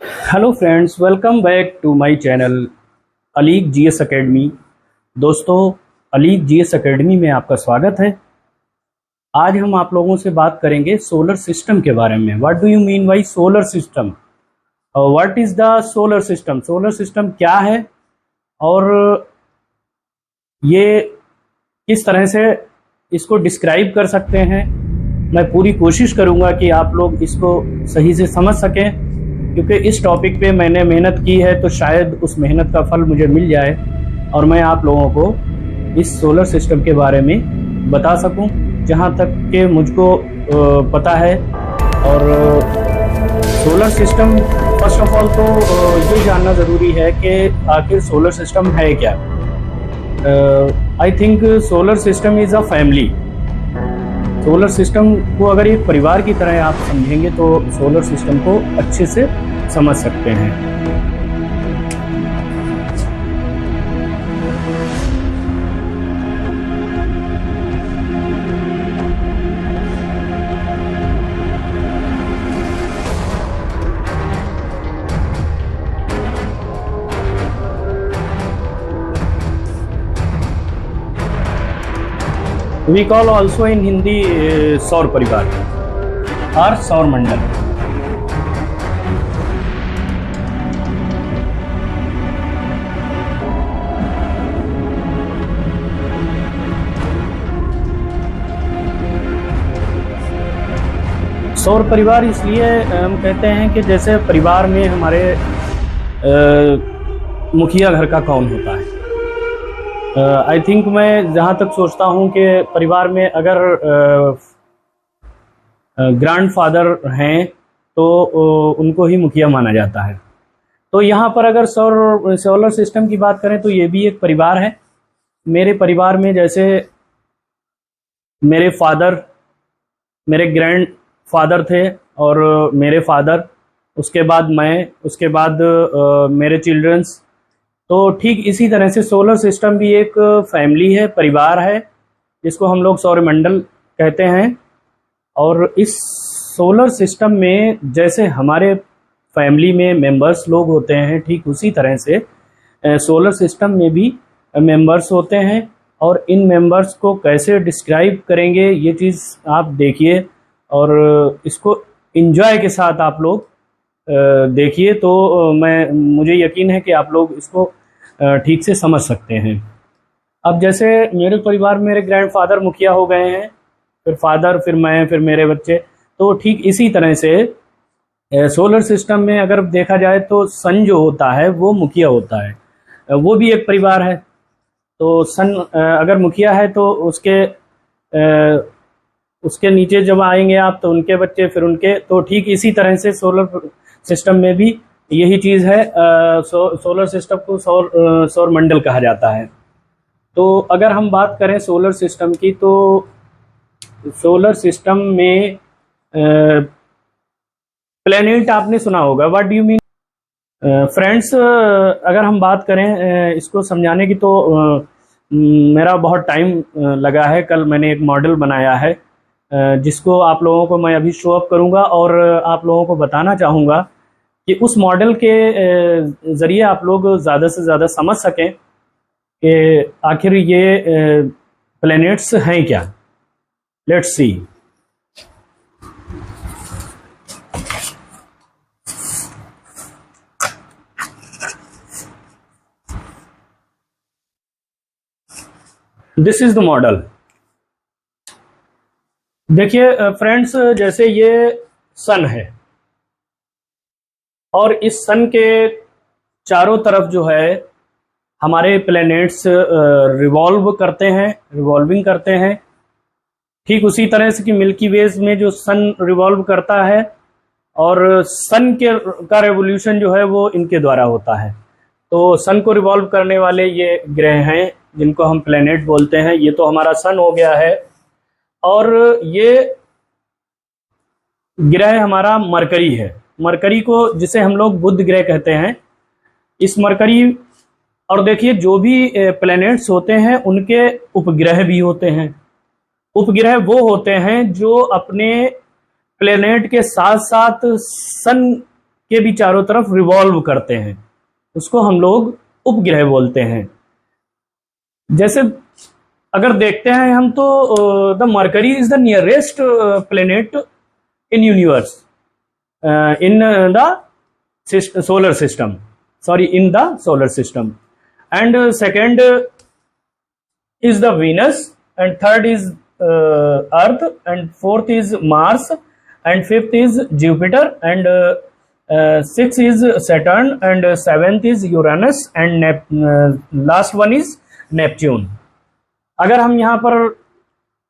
Hello friends, welcome back to my channel Alig GS Academy. दोस्तों, Alig GS academy में आपका स्वागत है। आज हम आप लोगों से बात करेंगे सोलर सिस्टम के बारे में। What do you mean by solar system? What is the solar system? Solar system क्या है और ये किस तरह से इसको डिस्क्राइब कर सकते हैं। मैं पूरी कोशिश करूँगा कि आप लोग इसको सही से समझ सकें, क्योंकि इस टॉपिक पे मैंने मेहनत की है, तो शायद उस मेहनत का फल मुझे मिल जाए और मैं आप लोगों को इस सोलर सिस्टम के बारे में बता सकूं, जहां तक कि मुझको पता है। और solar system, first of all तो ये जानना ज़रूरी है कि आखिर सोलर सिस्टम है क्या। I think solar system is a family. Solar system को अगर एक परिवार की तरह आप समझेंगे तो सोलर सिस्टम को अच्छे से समझ सकते हैं। We call also in Hindi सौर परिवार और सौर मंडल। सौर परिवार इसलिए हम कहते हैं कि जैसे परिवार में हमारे मुखिया घर का कौन होता है। आई थिंक मैं जहाँ तक सोचता हूँ कि परिवार में अगर ग्रैंडफादर हैं तो उनको ही मुखिया माना जाता है। तो यहाँ पर अगर सोलर सिस्टम की बात करें तो ये भी एक परिवार है। मेरे परिवार में जैसे मेरे फादर, मेरे ग्रैंड फादर थे और मेरे फादर, उसके बाद मैं, उसके बाद मेरे चिल्ड्रंस। तो ठीक इसी तरह से सोलर सिस्टम भी एक फैमिली है, परिवार है, जिसको हम लोग सौरमंडल कहते हैं। और इस सोलर सिस्टम में जैसे हमारे फैमिली में मेंबर्स लोग होते हैं, ठीक उसी तरह से सोलर सिस्टम में भी मेंबर्स होते हैं। और इन मेंबर्स को कैसे डिस्क्राइब करेंगे ये चीज़ आप देखिए और इसको एंजॉय के साथ आप लोग देखिए, तो मुझे यकीन है कि आप लोग इसको ठीक से समझ सकते हैं। अब जैसे मेरे परिवार में मेरे ग्रैंडफादर मुखिया हो गए हैं, फिर फादर, फिर मैं, फिर मेरे बच्चे। तो ठीक इसी तरह से सोलर सिस्टम में अगर देखा जाए तो सन जो होता है वो मुखिया होता है, वो भी एक परिवार है। तो सन अगर मुखिया है तो उसके नीचे जब आएंगे आप तो उनके बच्चे, फिर उनके। तो ठीक इसी तरह से सोलर सिस्टम में भी यही चीज़ है। सोलर सिस्टम को सौर मंडल कहा जाता है। तो अगर हम बात करें सोलर सिस्टम की, तो सोलर सिस्टम में प्लेनेट आपने सुना होगा। What do you mean friends? अगर हम बात करें इसको समझाने की तो मेरा बहुत टाइम लगा है। कल मैंने एक मॉडल बनाया है जिसको आप लोगों को मैं अभी शो अप करूंगा और आप लोगों को बताना चाहूँगा कि उस मॉडल के ज़रिए आप लोग ज़्यादा से ज़्यादा समझ सकें कि आखिर ये प्लैनेट्स हैं क्या। Let's see. This is the model. देखिए फ्रेंड्स, जैसे ये सन है और इस सन के चारों तरफ जो है हमारे प्लैनेट्स रिवॉल्विंग करते हैं। ठीक उसी तरह से कि मिल्की वेज में जो सन रिवॉल्व करता है और सन का रेवोल्यूशन जो है वो इनके द्वारा होता है। तो सन को रिवॉल्व करने वाले ये ग्रह हैं जिनको हम प्लैनेट बोलते हैं। ये तो हमारा सन हो गया है। और ये ग्रह हमारा मरकरी है। मरकरी को, जिसे हम लोग बुध ग्रह कहते हैं, इस मरकरी। और देखिए जो भी प्लैनेट्स होते हैं उनके उपग्रह भी होते हैं। उपग्रह वो होते हैं जो अपने प्लेनेट के साथ साथ सन के भी चारों तरफ रिवॉल्व करते हैं, उसको हम लोग उपग्रह बोलते हैं। जैसे अगर देखते हैं हम तो the mercury is the nearest planet in universe, in the solar system, sorry in the solar system, and second is the Venus, and third is Earth, and fourth is Mars, and fifth is Jupiter, and sixth is Saturn, and seventh is Uranus, and last one is Neptune. अगर हम यहाँ पर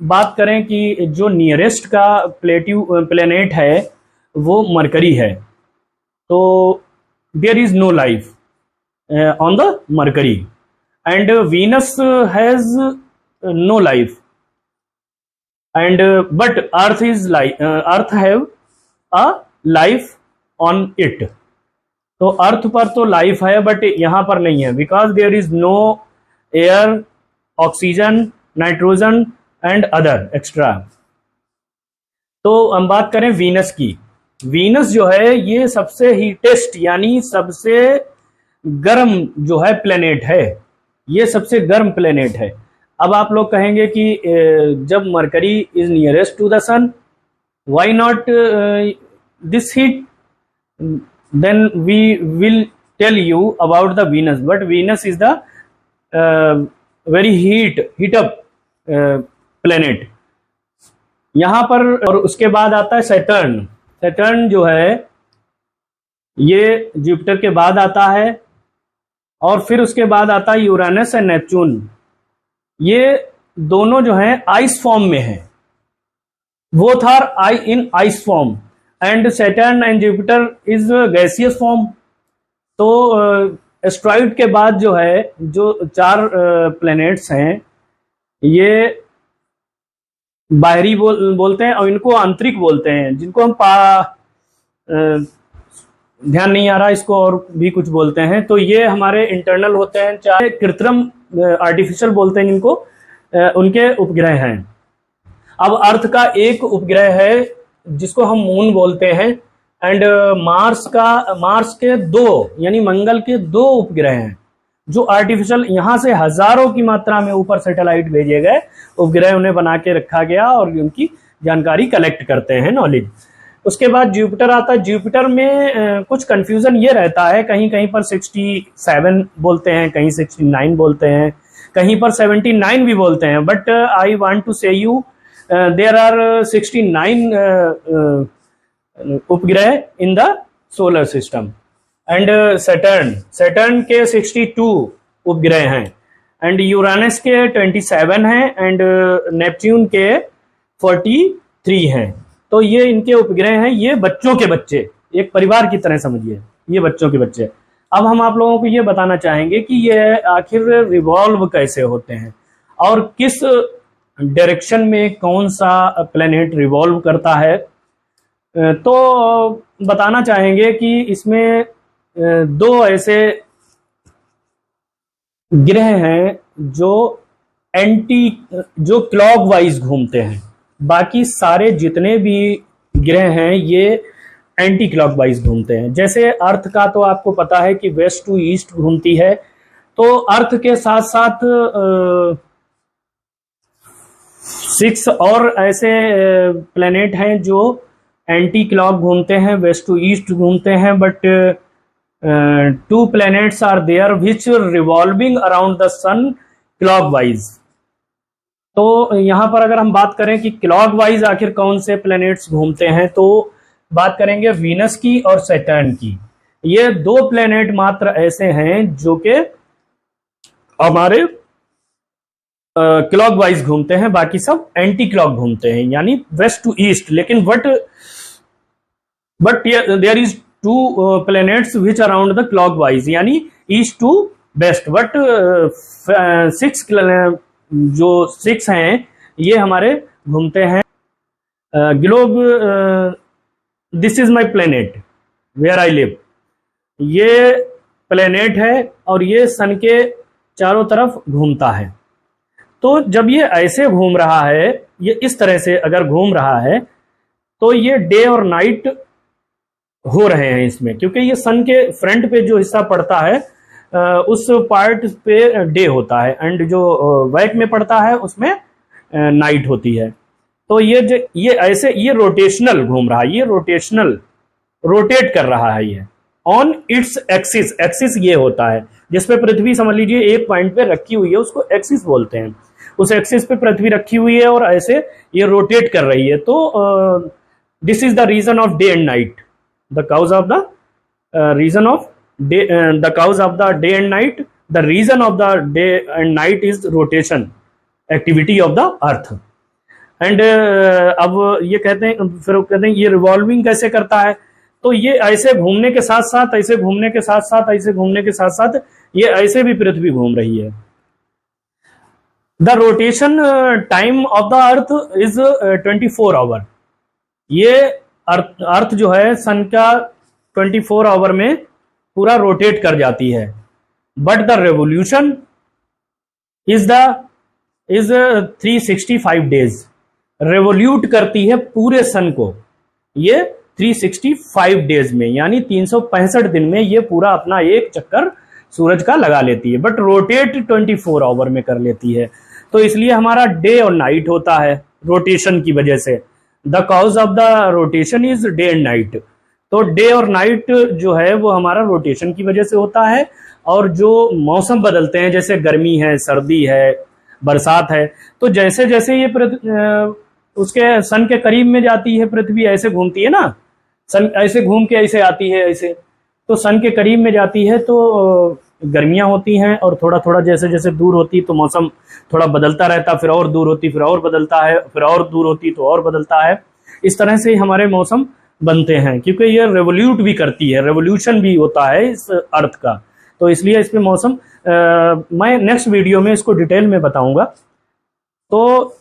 बात करें कि जो nearest का planet है वो मरकरी है, तो there is no life on the Mercury, and Venus has no life, and but Earth is Earth have a life on it. तो अर्थ पर तो लाइफ है बट यहाँ पर नहीं है, because there is no air, oxygen, nitrogen and other extra. तो हम बात करें वीनस की। वीनस जो है ये सबसे हीटेस्ट यानी सबसे गर्म जो है प्लेनेट है, ये सबसे गर्म प्लेनेट है। अब आप लोग कहेंगे कि जब Mercury is nearest to the sun, why not this heat, then we will tell you about the Venus, but Venus is the very heat up planet यहाँ पर। और उसके बाद आता है सैटर्न। सैटर्न जो है ये जुपिटर के बाद आता है, और फिर उसके बाद आता है यूरेनस एंड नेपच्यून। ये दोनों जो हैं आइस फॉर्म में हैं, both are in ice form, and Saturn and Jupiter is gaseous form. तो एस्ट्रॉइड के बाद जो है जो चार प्लैनेट्स हैं ये बाहरी बोलते हैं और इनको आंतरिक बोलते हैं, जिनको हम ध्यान नहीं आ रहा इसको और भी कुछ बोलते हैं। तो ये हमारे इंटरनल होते हैं, चाहे कृत्रिम आर्टिफिशियल बोलते हैं इनको, उनके उपग्रह हैं। अब अर्थ का एक उपग्रह है जिसको हम मून बोलते हैं, एंड मार्स के दो यानी मंगल के दो उपग्रह हैं जो आर्टिफिशियल, यहाँ से हजारों की मात्रा में ऊपर सैटेलाइट भेजे गए उपग्रह, उन्हें बना के रखा गया और उनकी जानकारी कलेक्ट करते हैं, नॉलेज। उसके बाद जुपिटर आता है। जुपिटर में कुछ कंफ्यूजन ये रहता है, कहीं कहीं पर 67 बोलते हैं, कहीं 69 बोलते हैं, कहीं पर 79 भी बोलते हैं, बट आई वांट टू से यू देयर आर 69 उपग्रह in the solar system. And Saturn के 62 उपग्रह हैं, एंड यूरेनस के 27 हैं, एंड नेपच्यून के 43 हैं। तो ये इनके उपग्रह हैं, ये बच्चों के बच्चे, एक परिवार की तरह समझिए, ये बच्चों के बच्चे। अब हम आप लोगों को ये बताना चाहेंगे कि ये आखिर रिवॉल्व कैसे होते हैं और किस डायरेक्शन में कौन सा प्लेनेट रिवॉल्व करता है। तो बताना चाहेंगे कि इसमें दो ऐसे ग्रह हैं जो क्लॉकवाइज घूमते हैं, बाकी सारे जितने भी ग्रह हैं ये एंटी क्लॉकवाइज घूमते हैं। जैसे अर्थ का तो आपको पता है कि वेस्ट टू ईस्ट घूमती है, तो अर्थ के साथ साथ 6 और ऐसे प्लेनेट हैं जो एंटी क्लॉक घूमते हैं, वेस्ट टू ईस्ट घूमते हैं, but 2 planets are there which revolving around the sun clockwise। तो यहाँ पर अगर हम बात करें कि क्लॉकवाइज आखिर कौन से प्लैनेट्स घूमते हैं, तो बात करेंगे वीनस की और सैटर्न की। ये 2 प्लैनेट मात्र ऐसे हैं जो कि हमारे क्लॉकवाइज घूमते हैं, बाकी सब एंटी क्लॉक घूमते हैं यानी वेस्ट टू ईस्ट। लेकिन but there is 2 planets which around the clockwise यानी ईस्ट टू वेस्ट, बट 6 हैं ये हमारे घूमते हैं globe. This is my planet where I live, ये प्लेनेट है और ये सन के चारों तरफ घूमता है। तो जब ये ऐसे घूम रहा है, ये इस तरह से अगर घूम रहा है, तो ये डे और नाइट हो रहे हैं इसमें, क्योंकि ये सन के फ्रंट पे जो हिस्सा पड़ता है उस पार्ट पे डे होता है, एंड जो बैक में पड़ता है उसमें नाइट होती है। तो ये ऐसे ये रोटेशनल घूम रहा है, ये रोटेशनल रोटेट कर रहा है ये ऑन इट्स एक्सिस। एक्सिस ये होता है जिसपे पृथ्वी समझ लीजिए एक पॉइंट पे रखी हुई है, उसको एक्सिस बोलते हैं। उस एक्सिस पे पृथ्वी रखी हुई है और ऐसे ये रोटेट कर रही है। तो this is the reason of day and night, the cause of the reason of day, the cause of the day and night, the reason of the day and night is rotation activity of the earth. And अब ये कहते हैं, फिर कहते हैं ये revolving कैसे करता है। तो ये ऐसे घूमने के साथ साथ, ऐसे घूमने के साथ साथ, ऐसे घूमने के साथ साथ ये ऐसे भी पृथ्वी घूम रही है। The rotation time of the earth is 24 hour. ये अर्थ जो है सन का 24 आवर में पूरा रोटेट कर जाती है। But the revolution is 365 days. Revolute करती है पूरे सन को ये 365 डेज में, यानी 365 दिन में ये पूरा अपना एक चक्कर सूरज का लगा लेती है। बट रोटेट 24 आवर में कर लेती है। तो इसलिए हमारा डे और नाइट होता है रोटेशन की वजह से। The cause of the rotation is day and night. तो डे और नाइट जो है वो हमारा रोटेशन की वजह से होता है। और जो मौसम बदलते हैं, जैसे गर्मी है, सर्दी है, बरसात है, तो जैसे जैसे ये उसके सन के करीब में जाती है पृथ्वी, ऐसे घूमती है ना, सन ऐसे घूम के ऐसे आती है ऐसे, तो सन के करीब में जाती है तो गर्मियां होती हैं, और थोड़ा थोड़ा जैसे जैसे दूर होती तो मौसम थोड़ा बदलता रहता, फिर और दूर होती फिर और बदलता है, फिर और दूर होती तो और बदलता है। इस तरह से हमारे मौसम बनते हैं, क्योंकि ये रेवोल्यूट भी करती है, रेवोल्यूशन भी होता है इस अर्थ का। तो इसलिए इस पे मौसम मैं नेक्स्ट वीडियो में इसको डिटेल में बताऊंगा। तो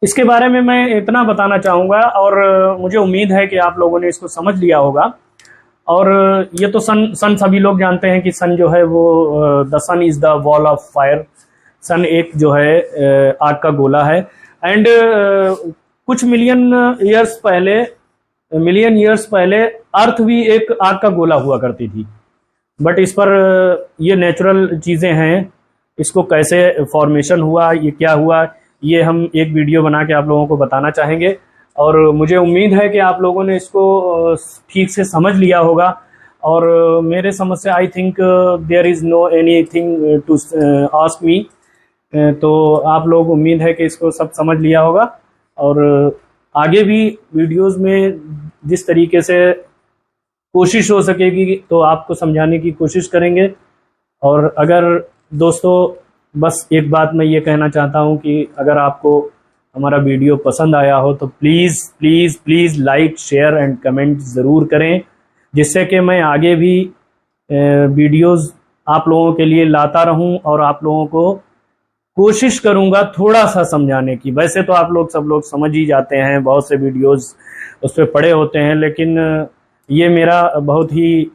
इसके बारे में मैं इतना बताना चाहूँगा, और मुझे उम्मीद है कि आप लोगों ने इसको समझ लिया होगा। और ये तो सन सभी लोग जानते हैं कि सन जो है वो the sun is the wall of fire. Sun एक जो है आग का गोला है। एंड कुछ मिलियन ईयर्स पहले अर्थ भी एक आग का गोला हुआ करती थी। बट इस पर ये नेचुरल चीज़ें हैं, इसको कैसे फॉर्मेशन हुआ, ये क्या हुआ, ये हम एक वीडियो बना के आप लोगों को बताना चाहेंगे। और मुझे उम्मीद है कि आप लोगों ने इसको ठीक से समझ लिया होगा। और मेरे समझ से I think there is no anything to ask me. तो आप लोग उम्मीद है कि इसको सब समझ लिया होगा। और आगे भी वीडियोस में जिस तरीके से कोशिश हो सकेगी तो आपको समझाने की कोशिश करेंगे। और अगर दोस्तों, बस एक बात मैं ये कहना चाहता हूँ कि अगर आपको हमारा वीडियो पसंद आया हो तो please please please like, share and comment ज़रूर करें, जिससे कि मैं आगे भी वीडियोस आप लोगों के लिए लाता रहूं और आप लोगों को कोशिश करूंगा थोड़ा सा समझाने की। वैसे तो आप लोग सब लोग समझ ही जाते हैं, बहुत से वीडियोस उस पर पड़े होते हैं, लेकिन ये मेरा बहुत ही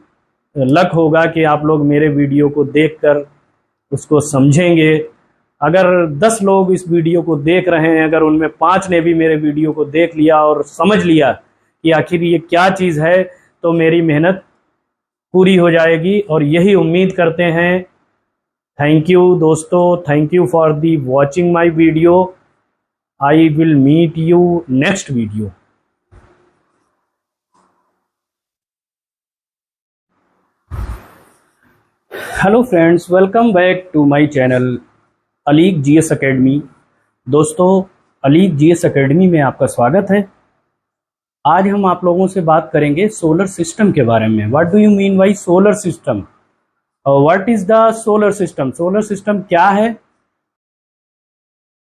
लक होगा कि आप लोग मेरे वीडियो को देखकर उसको समझेंगे। अगर 10 लोग इस वीडियो को देख रहे हैं, अगर उनमें 5 ने भी मेरे वीडियो को देख लिया और समझ लिया कि आखिर ये क्या चीज़ है, तो मेरी मेहनत पूरी हो जाएगी। और यही उम्मीद करते हैं। थैंक यू दोस्तों, thank you for the watching my video. I will meet you next video. Hello friends, welcome back to my channel Alik GS Academy. दोस्तों, अलीक जीएस एकेडमी में आपका स्वागत है। आज हम आप लोगों से बात करेंगे सोलर सिस्टम के बारे में। What do you mean by solar system? What is the solar system? Solar system क्या है